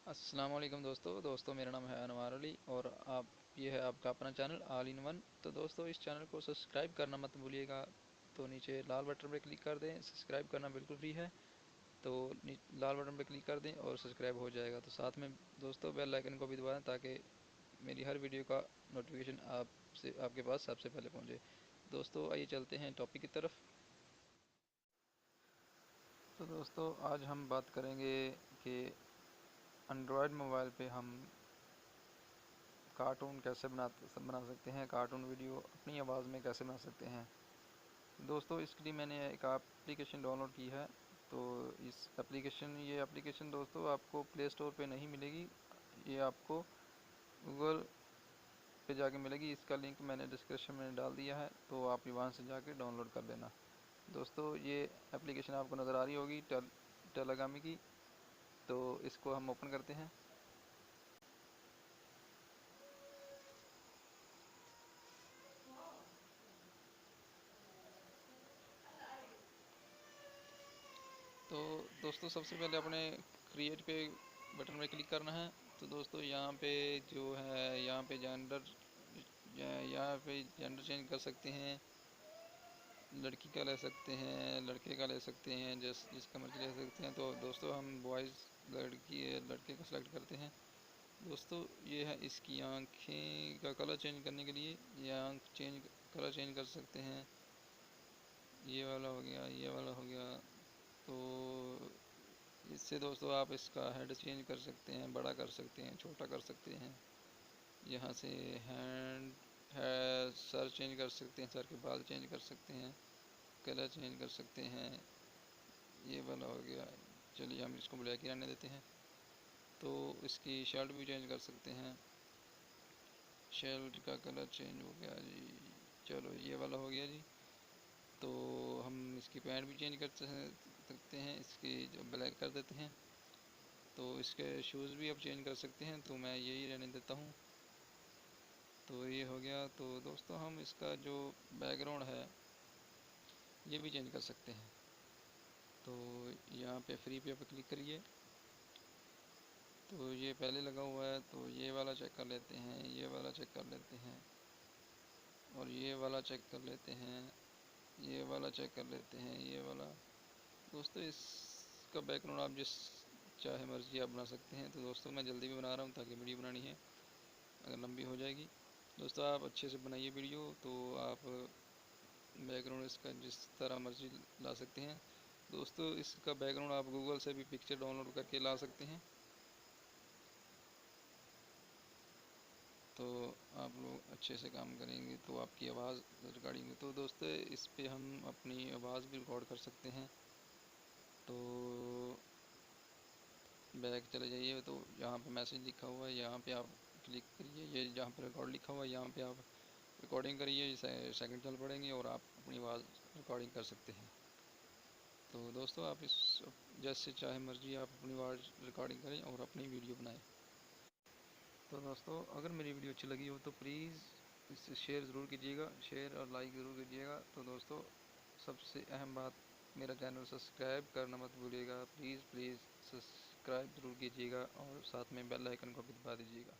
अस्सलाम वालेकुम दोस्तों मेरा नाम है अनवार अली और ये है आपका अपना चैनल ऑल इन वन। तो दोस्तों इस चैनल को सब्सक्राइब करना मत भूलिएगा। तो नीचे लाल बटन पर क्लिक कर दें, सब्सक्राइब करना बिल्कुल फ्री है। तो लाल बटन पर क्लिक कर दें और सब्सक्राइब हो जाएगा। तो साथ में दोस्तों बेल आइकन को भी दबा दें ताकि मेरी हर वीडियो का नोटिफिकेशन आपके पास सबसे पहले पहुँचे। दोस्तों आइए चलते हैं टॉपिक की तरफ। तो दोस्तों आज हम बात करेंगे कि एंड्रॉयड मोबाइल पे हम कार्टून कैसे बना सकते हैं, कार्टून वीडियो अपनी आवाज़ में कैसे बना सकते हैं। दोस्तों इसके लिए मैंने एक एप्लीकेशन डाउनलोड की है। तो ये एप्लीकेशन दोस्तों आपको प्ले स्टोर पे नहीं मिलेगी, ये आपको गूगल पे जाके मिलेगी। इसका लिंक मैंने डिस्क्रिप्शन में डाल दिया है, तो आप वहाँ से जाके डाउनलोड कर लेना। दोस्तों ये एप्लीकेशन आपको नज़र आ रही होगी टेलीग्रामी की। तो इसको हम ओपन करते हैं। तो दोस्तों सबसे पहले अपने क्रिएट पे बटन में क्लिक करना है। तो दोस्तों यहाँ पे जो है यहाँ पे जेंडर चेंज कर सकते हैं। लड़की का ले सकते हैं, लड़के का ले सकते हैं, जिसका मर्जी ले सकते हैं। तो दोस्तों हम बॉयज़ लड़के का सेलेक्ट करते हैं। दोस्तों ये है इसकी आँखें का कलर चेंज करने के लिए, ये कलर चेंज कर सकते हैं। ये वाला हो गया, ये वाला हो गया। तो इससे दोस्तों आप इसका हेड चेंज कर सकते हैं, बड़ा कर सकते हैं, छोटा कर सकते हैं। यहाँ से हैंड है, सर चेंज कर सकते हैं, सर के बाल चेंज कर सकते हैं, कलर चेंज कर सकते हैं। ये वाला हो गया। चलिए हम इसको ब्लैक ही रहने देते हैं। तो इसकी शर्ट भी चेंज कर सकते हैं, शर्ट का कलर चेंज हो गया जी। चलो ये वाला हो गया जी। तो हम इसकी पैंट भी चेंज कर सकते हैं, इसकी जो ब्लैक कर देते हैं। तो इसके शूज़ भी आप चेंज कर सकते हैं, तो मैं यही रहने देता हूँ। तो ये हो गया। तो दोस्तों हम इसका जो बैकग्राउंड है ये भी चेंज कर सकते हैं। तो यहाँ पे फ्री पे क्लिक करिए। तो ये पहले लगा हुआ है, तो ये वाला चेक कर लेते हैं, ये वाला चेक कर लेते हैं, और ये वाला चेक कर लेते हैं, ये वाला चेक कर लेते हैं, ये वाला। दोस्तों इसका बैकग्राउंड आप जिस चाहे मर्जी आप बना सकते हैं। तो दोस्तों मैं जल्दी में बना रहा हूँ ताकि वीडियो बनानी है, अगर लंबी हो जाएगी। दोस्तों आप अच्छे से बनाइए वीडियो। तो आप बैकग्राउंड इसका जिस तरह मर्जी ला सकते हैं। दोस्तों इसका बैकग्राउंड आप गूगल से भी पिक्चर डाउनलोड करके ला सकते हैं। तो आप लोग अच्छे से काम करेंगे तो आपकी आवाज़ रिकॉर्डिंग में। तो दोस्तों इस पे हम अपनी आवाज़ भी रिकॉर्ड कर सकते हैं। तो बैक चले जाइए, तो यहाँ पे मैसेज लिखा हुआ है, यहाँ पे आप क्लिक करिए। ये जहाँ पे रिकॉर्ड लिखा हुआ है यहाँ पे आप रिकॉर्डिंग करिए, सेकंड चल पड़ेंगे और आप अपनी आवाज़ रिकॉर्डिंग कर सकते हैं। तो दोस्तों आप इस जैसे चाहे मर्जी आप अपनी आवाज़ रिकॉर्डिंग करें और अपनी वीडियो बनाएं। तो दोस्तों अगर मेरी वीडियो अच्छी लगी हो तो प्लीज़ इसे शेयर ज़रूर कीजिएगा, शेयर और लाइक ज़रूर कीजिएगा। तो दोस्तों सबसे अहम बात, मेरा चैनल सब्सक्राइब करना मत भूलिएगा। प्लीज़ प्लीज़ सब्सक्राइब ज़रूर कीजिएगा और साथ में बेल आइकन को भी दबा दीजिएगा।